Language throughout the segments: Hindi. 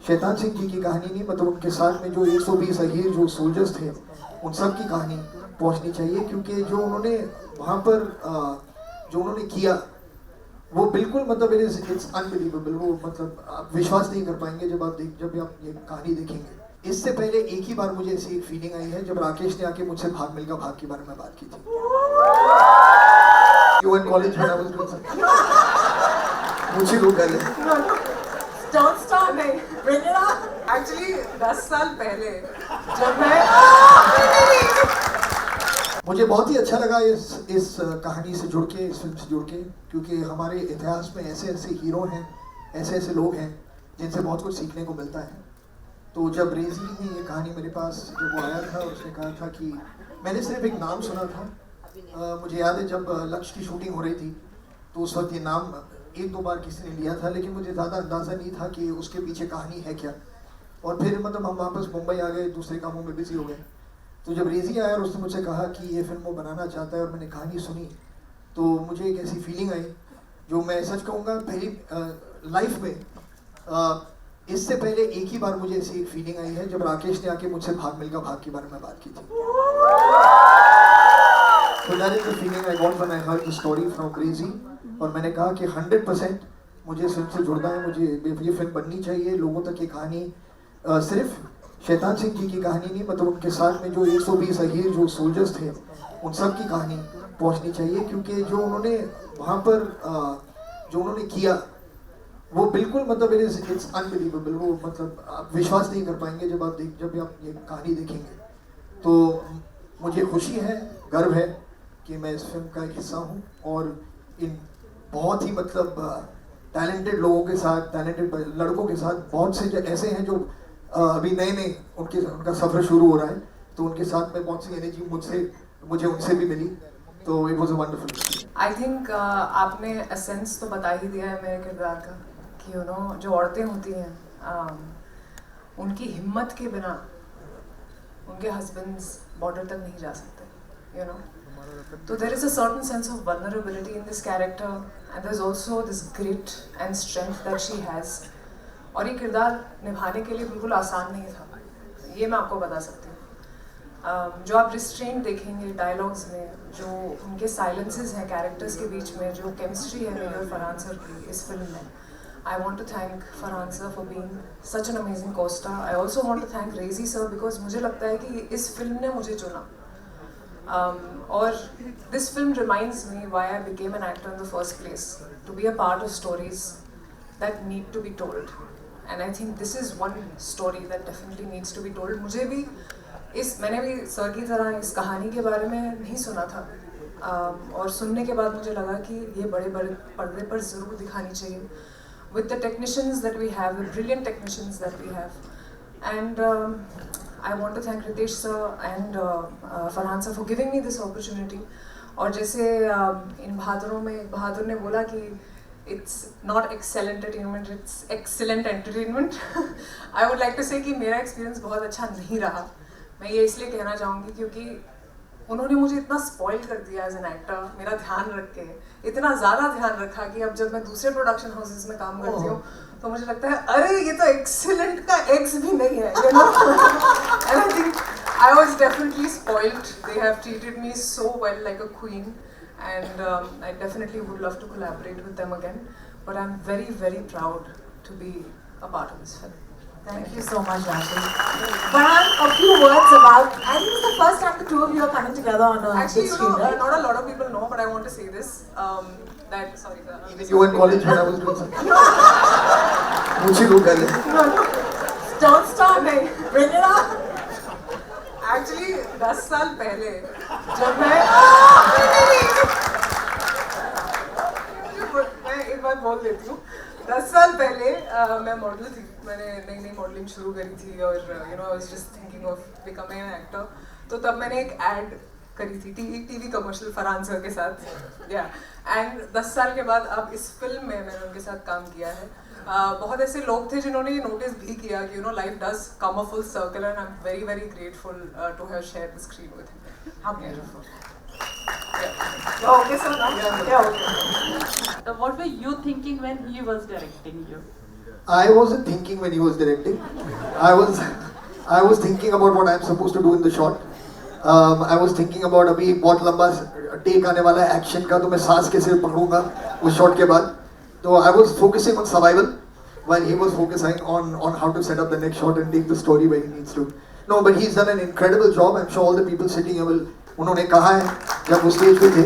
शैतान सिंह जी की कहानी नहीं, मतलब उनके साथ में जो 120 अहीर जो सोल्जर्स थे उन सब की कहानी पहुंचनी चाहिए, क्योंकि जो उन्होंने वहाँ पर जो उन्होंने किया वो बिल्कुल मतलब इट्स अनबिलीवेबल। वो मतलब आप विश्वास नहीं कर पाएंगे जब आप ये कहानी देखेंगे। इससे पहले एक ही बार मुझे ऐसी एक फीलिंग आई है जब राकेश ने आके मुझसे भाग मिल्खा भाग के बारे में बात की थी। You were in college when I was doing something. मुझे लोग कर रहे Don't stop me. Bring it on. Actually 10 साल पहले जब मैं मुझे बहुत ही अच्छा लगा इस कहानी से जुड़ के, इस फिल्म से जुड़ के, क्योंकि हमारे इतिहास में ऐसे ऐसे हीरो हैं, ऐसे ऐसे लोग हैं जिनसे बहुत कुछ सीखने को मिलता है। तो जब रेजी ने ये कहानी मेरे पास जब वो आया था, उसने कहा था कि मैंने सिर्फ एक नाम सुना था। मुझे याद है जब लक्ष्य की शूटिंग हो रही थी तो उस वक्त ये नाम एक दो बार किसी ने लिया था, लेकिन मुझे ज़्यादा अंदाज़ा नहीं था कि उसके पीछे कहानी है क्या। और फिर मतलब हम वापस मुंबई आ गए, दूसरे कामों में बिजी हो गए। तो जब रेजी आया और उसने मुझसे कहा कि ये फिल्म वो बनाना चाहता है और मैंने कहानी सुनी, तो मुझे एक ऐसी फीलिंग आई जो मैं सच कहूँगा पहली लाइफ में इससे पहले एक ही बार मुझे ऐसी एक फीलिंग आई है जब राकेश ने आके मुझसे भाग मिल्खा भाग के बारे में बात की थी। So that is the feeling I got when I heard the story from Crazy। और मैंने कहा कि 100% मुझे इस फिल्म से जुड़ना है, मुझे ये फिल्म बननी चाहिए। लोगों तक ये कहानी सिर्फ शैतान सिंह जी की कहानी नहीं, मतलब उनके साथ में जो 120 अहीर जो सोल्जर्स थे उन सब की कहानी पहुंचनी चाहिए, क्योंकि जो उन्होंने वहाँ पर जो उन्होंने किया वो बिल्कुल मतलब इट्स अनबिलीवेबल। वो मतलब आप विश्वास नहीं कर पाएंगे जब आप ये कहानी देखेंगे। तो मुझे खुशी है, गर्व है कि मैं इस फिल्म का एक हिस्सा हूँ और इन बहुत ही मतलब टैलेंटेड लोगों के साथ, टैलेंटेड लड़कों के साथ, बहुत से ऐसे हैं जो अभी नए नए उनका सफ़र शुरू हो रहा है, तो उनके साथ में बहुत सी एनर्जी मुझे उनसे भी मिली। तो it was a wonderful. I think आपने एसेंस तो बता ही दिया है मेरे किरदार का कि जो औरतें होती हैं उनकी हिम्मत के बिना उनके हस्बैंड्स बॉर्डर तक नहीं जा सकते, So there is a certain sense of vulnerability in this character, and there's also this grit and strength that she has. और ये किरदार निभाने के लिए बिल्कुल आसान नहीं था, ये मैं आपको बता सकती हूँ। जो आप रिस्ट्रेंट देखेंगे डायलॉग्स में, जो उनके साइलेंसेस हैं कैरेक्टर्स के बीच में, जो केमिस्ट्री है मेरी और फरहान सर की इस फिल्म में, I want to thank Farhan sir for being such an amazing co-star. I also want to thank Rezi sir because मुझे लगता है कि इस फिल्म ने मुझे चुना। और this film reminds me why I became an actor in the first place, to be a part of stories that need to be told, and I think this is one story that definitely needs to be told. मुझे भी मैंने भी सर की तरह इस कहानी के बारे में नहीं सुना था, और सुनने के बाद मुझे लगा कि ये बड़े बड़े पर्दे पर ज़रूर दिखानी चाहिए with the technicians that we have, the brilliant technicians that we have, and I want to thank Ritesh sir and Farhan sir for giving me this opportunity. और जैसे इन बहादुरों में बहादुर ने बोला कि it's not excellent entertainment, it's excellent entertainment. I would like to say कि मेरा experience बहुत अच्छा नहीं रहा। मैं ये इसलिए कहना चाहूँगी क्योंकि उन्होंने मुझे इतना स्पॉइल कर दिया एज एन एक्टर, मेरा ध्यान रख के इतना ज़्यादा ध्यान रखा कि अब जब मैं दूसरे प्रोडक्शन हाउसेस में काम करती हूँ तो मुझे लगता है अरे ये तो एक्सीलेंट का एक्स भी नहीं है, and I think I was definitely spoiled. They have treated me so well like a queen, and I definitely would love to collaborate with them again, but I am very very proud to be a part of this film. Thank you so much, Rashi. Farhan, a few words about, I think it's the first time the two of you are coming together on a Actually, big screen, right? not a lot of people know, but I want to say this, that, sorry sir. You were in college when I was doing something. मुझे लोग कर रहे Don't stop me. Bring it on. Actually 10 साल पहले जब मैं एक बात बोल देती हूँ। 10 साल पहले मैं मॉडल थी, मैंने नई मॉडलिंग शुरू करी थी और I was just thinking of becoming an actor. तो तब मैंने एक एड करी थी टीवी कमर्शियल फरहान सर के साथ, या एंड 10 साल के बाद अब इस फिल्म में मैंने उनके साथ काम किया है। बहुत ऐसे लोग थे जिन्होंने ये नोटिस भी किया कि life does come a full circle, and I am very very grateful to have shared the screen with him. How beautiful. Okay, so now? Yeah, okay. What were you thinking when he was directing you? I wasn't thinking when he was directing. I was thinking about what I'm supposed to do in the shot. I was thinking about अभी बहुत लंबा टेक आने वाला है एक्शन का, तो मैं सांस कैसे पकड़ूंगा उस शॉट के बाद. तो I was focusing on survival while he was focusing on how to set up the next shot and take the story where he needs to. No, but he's done an incredible job. I'm sure all the people sitting here will. उन्होंने कहा है जब वो स्टेज पे थे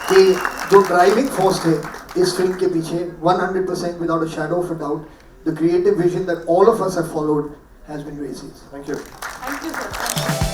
कि जो ड्राइविंग फोर्स थे इस फिल्म के पीछे 100% without a shadow of a doubt, the creative vision that all of us have followed has been Gracie. Thank you. Thank you, sir.